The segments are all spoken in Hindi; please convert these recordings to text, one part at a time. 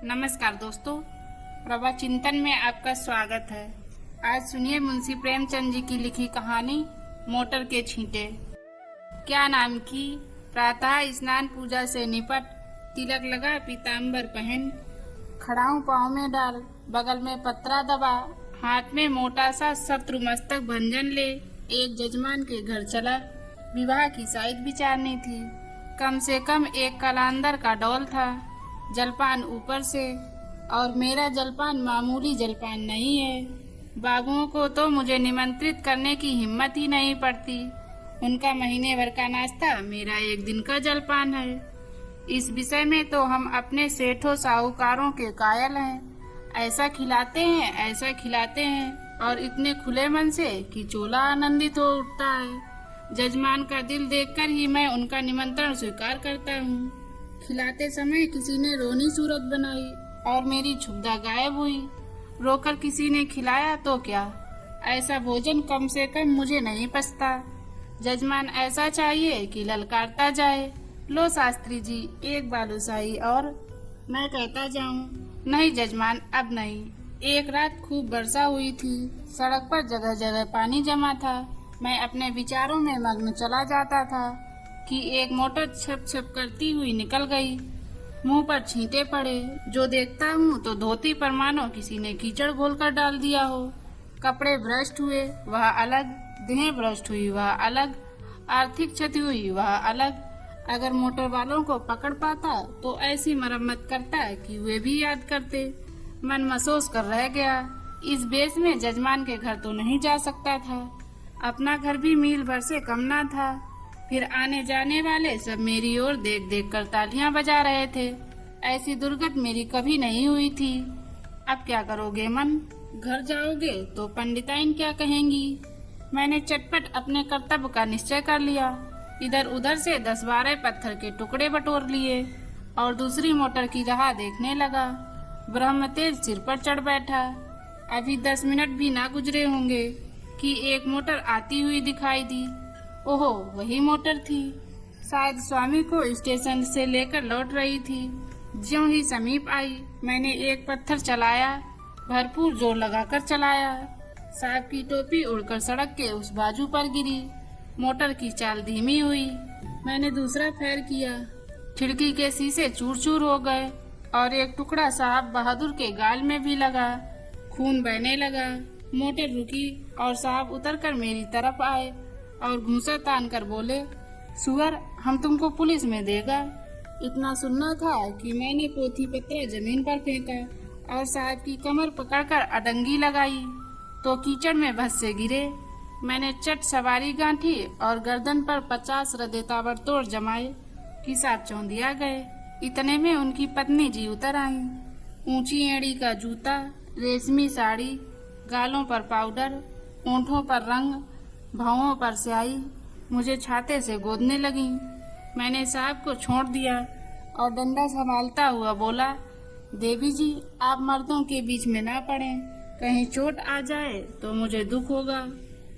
नमस्कार दोस्तों, प्रभा चिंतन में आपका स्वागत है। आज सुनिए मुंशी प्रेमचंद जी की लिखी कहानी मोटर के छींटे। क्या नाम की प्रातः स्नान पूजा से निपट, तिलक लगा पीताम्बर पहन, खड़ाऊ पाँव में डाल, बगल में पत्रा दबा, हाथ में मोटा सा शत्रु मस्तक भंजन ले, एक जजमान के घर चला। विवाह की साइड विचारनी थी, कम से कम एक कलांदर का डौल था, जलपान ऊपर से, और मेरा जलपान मामूली जलपान नहीं है। बाबुओं को तो मुझे निमंत्रित करने की हिम्मत ही नहीं पड़ती। उनका महीने भर का नाश्ता मेरा एक दिन का जलपान है। इस विषय में तो हम अपने सेठों साहूकारों के कायल हैं। ऐसा खिलाते हैं, ऐसा खिलाते हैं, और इतने खुले मन से कि चोला आनंदित हो उठता है। जजमान का दिल देखकर ही मैं उनका निमंत्रण स्वीकार करता हूँ। खिलाते समय किसी ने रोनी सूरत बनाई और मेरी क्षुब्धा गायब हुई। रोकर किसी ने खिलाया तो क्या, ऐसा भोजन कम से कम मुझे नहीं पचता। जजमान ऐसा चाहिए कि ललकारता जाए, लो शास्त्री जी एक बालूशाही और। मैं कहता जाऊं, नहीं जजमान अब नहीं। एक रात खूब वर्षा हुई थी, सड़क पर जगह जगह पानी जमा था। मैं अपने विचारों में मग्न चला जाता था कि एक मोटर छप छप करती हुई निकल गई। मुंह पर छींटे पड़े, जो देखता हूँ तो धोती पर मानो किसी ने कीचड़ घोलकर डाल दिया हो। कपड़े भ्रष्ट हुए वह अलग, देह भ्रष्ट हुई वह अलग, आर्थिक क्षति हुई वह अलग। अगर मोटर वालों को पकड़ पाता तो ऐसी मरम्मत करता कि वे भी याद करते। मन महसूस कर रह गया। इस बेस में जजमान के घर तो नहीं जा सकता था। अपना घर भी मील भर से कम ना था। फिर आने जाने वाले सब मेरी ओर देख देख कर तालियां बजा रहे थे। ऐसी दुर्गत मेरी कभी नहीं हुई थी। अब क्या करोगे मन, घर जाओगे तो पंडिताइन क्या कहेंगी। मैंने चटपट अपने कर्तव्य का निश्चय कर लिया। इधर उधर से 10-12 पत्थर के टुकड़े बटोर लिए और दूसरी मोटर की राह देखने लगा। ब्रह्म तेज सिर पर चढ़ बैठा। अभी 10 मिनट भी ना गुजरे होंगे कि एक मोटर आती हुई दिखाई दी। ओहो, वही मोटर थी। शायद स्वामी को स्टेशन से लेकर लौट रही थी। ज्यों ही समीप आई, मैंने एक पत्थर चलाया, भरपूर जोर लगाकर चलाया। साहब की टोपी उड़कर सड़क के उस बाजू पर गिरी। मोटर की चाल धीमी हुई। मैंने दूसरा फेर किया, खिड़की के शीशे चूर चूर हो गए और एक टुकड़ा साहब बहादुर के गाल में भी लगा। खून बहने लगा। मोटर रुकी और साहब उतरकर मेरी तरफ आए और घूंसा तान कर बोले, सुअर हम तुमको पुलिस में देगा। इतना सुनना था कि मैंने पोथी पत्र जमीन पर फेंका और साहब की कमर पकड़कर अडंगी लगाई तो कीचड़ में भस से गिरे। मैंने चट सवारी गांठी और गर्दन पर 50 रदे ताबड़तोड़ जमाए कि साहब चौंधिया गए। इतने में उनकी पत्नी जी उतर आई। ऊंची एड़ी का जूता, रेशमी साड़ी, गालों पर पाउडर, होंठों पर रंग, भावों पर स्याही, मुझे छाते से गोदने लगी। मैंने साहब को छोड़ दिया और डंडा संभालता हुआ बोला, देवी जी आप मर्दों के बीच में ना पड़ें, कहीं चोट आ जाए तो मुझे दुख होगा।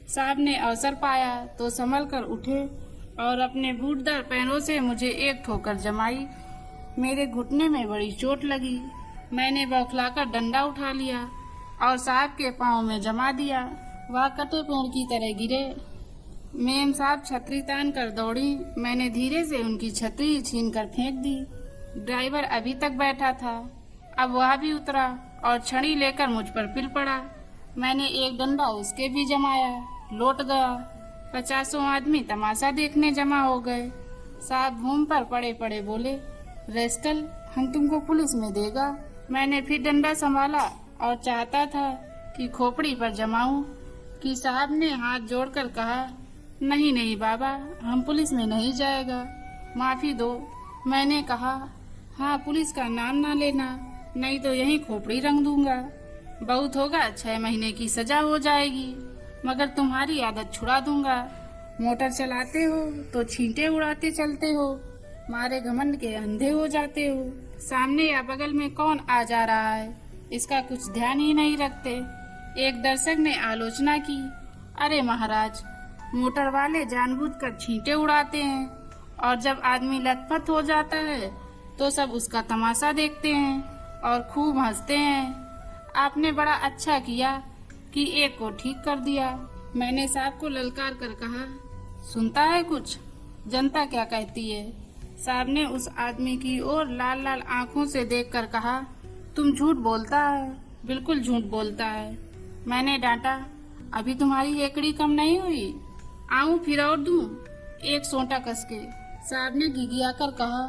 साहब ने अवसर पाया तो संभल कर उठे और अपने बूटदार पैरों से मुझे एक ठोकर जमाई। मेरे घुटने में बड़ी चोट लगी। मैंने बौखलाकर डंडा उठा लिया और साहब के पाँव में जमा दिया। वह कटे पेड़ की तरह गिरे। मेम साहब छतरी तान कर दौड़ी। मैंने धीरे से उनकी छतरी छीन कर फेंक दी। ड्राइवर अभी तक बैठा था, अब वह भी उतरा और छड़ी लेकर मुझ पर पिल पड़ा। मैंने एक डंडा उसके भी जमाया, लौट गया। 50 आदमी तमाशा देखने जमा हो गए। साहब भूमि पर पड़े पड़े बोले, रेस्कल हम तुमको पुलिस में देगा। मैंने फिर डंडा संभाला और चाहता था कि खोपड़ी पर जमाऊं कि साहब ने हाथ जोड़कर कहा, नहीं नहीं बाबा हम पुलिस में नहीं जाएगा, माफी दो। मैंने कहा, हाँ पुलिस का नाम ना लेना, नहीं तो यही खोपड़ी रंग दूंगा। बहुत होगा 6 महीने की सजा हो जाएगी, मगर तुम्हारी आदत छुड़ा दूंगा। मोटर चलाते हो तो छींटे उड़ाते चलते हो, मारे घमंड के अंधे हो जाते हो। सामने या बगल में कौन आ जा रहा है इसका कुछ ध्यान ही नहीं रखते। एक दर्शक ने आलोचना की, अरे महाराज मोटर वाले जानबूझकर छींटे उड़ाते हैं और जब आदमी लथपथ हो जाता है तो सब उसका तमाशा देखते हैं और खूब हंसते हैं। आपने बड़ा अच्छा किया कि एक को ठीक कर दिया। मैंने साहब को ललकार कर कहा, सुनता है कुछ? जनता क्या कहती है? साहब ने उस आदमी की ओर लाल लाल आंखों से देखकर कहा, तुम झूठ बोलता है, बिल्कुल झूठ बोलता है। मैंने डांटा, अभी तुम्हारी एकड़ी कम नहीं हुई? आऊं फिर और दूं एक सोंटा कस के? साहब ने घिघियाकर कहा,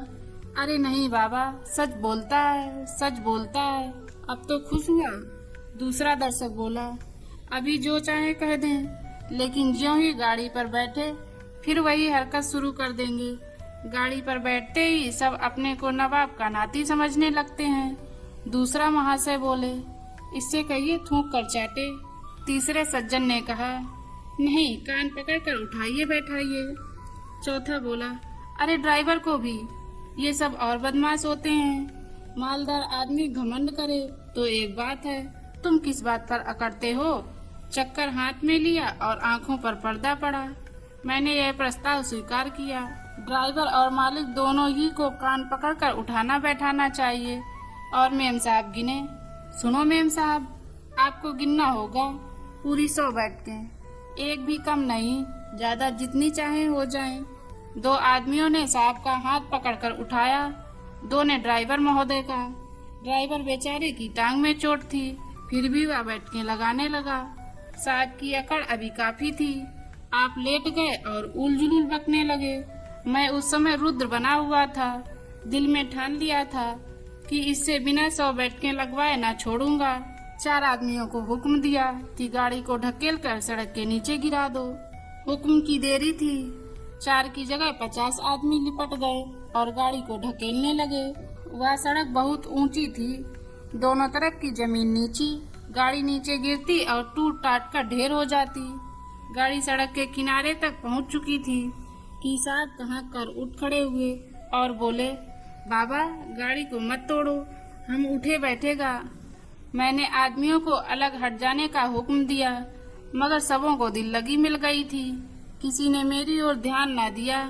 अरे नहीं बाबा, सच बोलता है, सच बोलता है। अब तो खुश हुआ। दूसरा दर्शक बोला, अभी जो चाहे कह दें, लेकिन ज्यों ही गाड़ी पर बैठे फिर वही हरकत शुरू कर देंगे। गाड़ी पर बैठते ही सब अपने को नवाब का नाती समझने लगते हैं। दूसरा महाशय बोले, इससे कहिए थूक कर चाटे। तीसरे सज्जन ने कहा, नहीं, कान पकड़ कर उठाइए बैठाइए। चौथा बोला, अरे ड्राइवर को भी, ये सब और बदमाश होते हैं। मालदार आदमी घमंड करे तो एक बात है, तुम किस बात पर अकड़ते हो? चक्कर हाथ में लिया और आंखों पर पर्दा पड़ा। मैंने यह प्रस्ताव स्वीकार किया। ड्राइवर और मालिक दोनों ही को कान पकड़कर उठाना बैठाना चाहिए। और मेम साहब गिने। सुनो मेम साहब, आपको गिनना होगा पूरी 100 बैठकें, एक भी कम नहीं, ज्यादा जितनी चाहे हो जाएं। 2 आदमियों ने साहब का हाथ पकड़कर उठाया, 2 ने ड्राइवर महोदय का। ड्राइवर बेचारे की टांग में चोट थी, फिर भी वह बैठकें लगाने लगा। साहब की अकड़ अभी काफी थी। आप लेट गए और उलझुल बकने लगे। मैं उस समय रुद्र बना हुआ था। दिल में ठान लिया था कि इससे बिना 100 बैठकें लगवाए ना छोड़ूंगा। 4 आदमियों को हुक्म दिया कि गाड़ी को ढकेल कर सड़क के नीचे गिरा दो। हुक्म की देरी थी। 4 की जगह 50 आदमी लिपट गए और गाड़ी को ढकेलने लगे। वह सड़क बहुत ऊंची थी, दोनों तरफ की जमीन नीची। गाड़ी नीचे गिरती और टूट टाट कर ढेर हो जाती। गाड़ी सड़क के किनारे तक पहुंच चुकी थी कि साहब कहाँ कर उठ खड़े हुए और बोले, बाबा गाड़ी को मत तोड़ो, हम उठे बैठेगा। मैंने आदमियों को अलग हट जाने का हुक्म दिया, मगर सबों को दिल लगी मिल गई थी। किसी ने मेरी ओर ध्यान न दिया,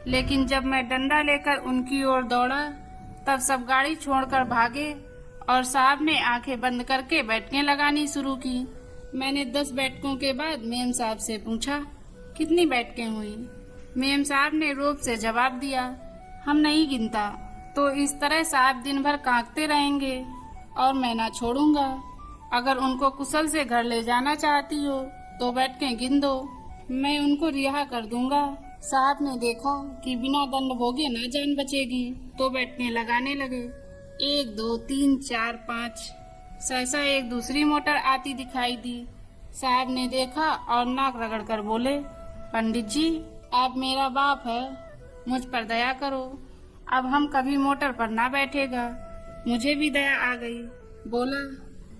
लेकिन जब मैं डंडा लेकर उनकी ओर दौड़ा तब सब गाड़ी छोड़कर भागे और साहब ने आंखें बंद करके बैठकें लगानी शुरू की। मैंने 10 बैठकों के बाद मेम साहब से पूछा, कितनी बैठकें हुई? मेम साहब ने रोब से जवाब दिया, हम नहीं गिनता। तो इस तरह साहब दिन भर कांकते रहेंगे और मैं ना छोड़ूंगा। अगर उनको कुशल से घर ले जाना चाहती हो तो बैठकें गिन दो, मैं उनको रिहा कर दूंगा। साहब ने देखा कि बिना दंड भोगे ना जान बचेगी तो बैठकें लगाने लगे। 1 2 3 4 5। सहसा एक दूसरी मोटर आती दिखाई दी। साहब ने देखा और नाक रगड़ कर बोले, पंडित जी आप मेरा बाप है, मुझ पर दया करो, अब हम कभी मोटर पर ना बैठेगा। मुझे भी दया आ गई। बोला,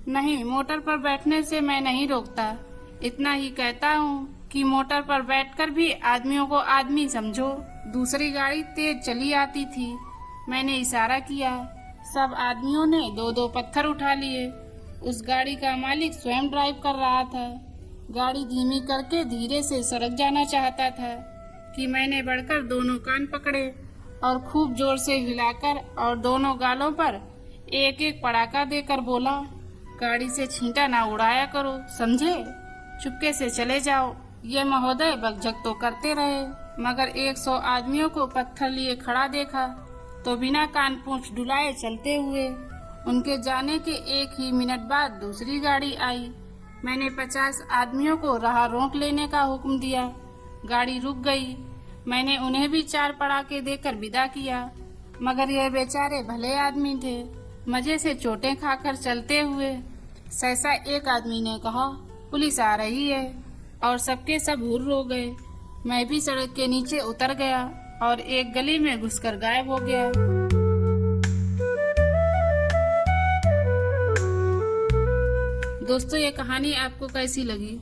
नहीं, मोटर पर बैठने से मैं नहीं रोकता, इतना ही कहता हूँ कि मोटर पर बैठकर भी आदमियों को आदमी समझो। दूसरी गाड़ी तेज चली आती थी। मैंने इशारा किया। सब आदमियों ने 2-2 पत्थर उठा लिए। उस गाड़ी का मालिक स्वयं ड्राइव कर रहा था। गाड़ी धीमी करके धीरे से सड़क जाना चाहता था कि मैंने बढ़कर दोनों कान पकड़े और खूब जोर से हिलाकर और दोनों गालों पर एक एक पड़ाका देकर बोला, गाड़ी से छींटा ना उड़ाया करो, समझे? चुपके से चले जाओ। ये महोदय बकझक तो करते रहे, मगर 100 आदमियों को पत्थर लिए खड़ा देखा तो बिना कान पूंछ डुलाए चलते हुए। उनके जाने के 1 ही मिनट बाद दूसरी गाड़ी आई। मैंने 50 आदमियों को राह रोक लेने का हुक्म दिया। गाड़ी रुक गई। मैंने उन्हें भी 4 पड़ाके देकर विदा किया, मगर यह बेचारे भले आदमी थे, मजे से चोटें खाकर चलते हुए। सहसा एक आदमी ने कहा, पुलिस आ रही है, और सबके सब हुर्र हो गए। मैं भी सड़क के नीचे उतर गया और एक गली में घुसकर गायब हो गया। दोस्तों, ये कहानी आपको कैसी लगी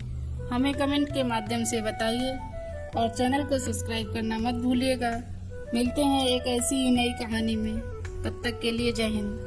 हमें कमेंट के माध्यम से बताइए और चैनल को सब्सक्राइब करना मत भूलिएगा। मिलते हैं एक ऐसी ही नई कहानी में। तब तक के लिए जय हिंद।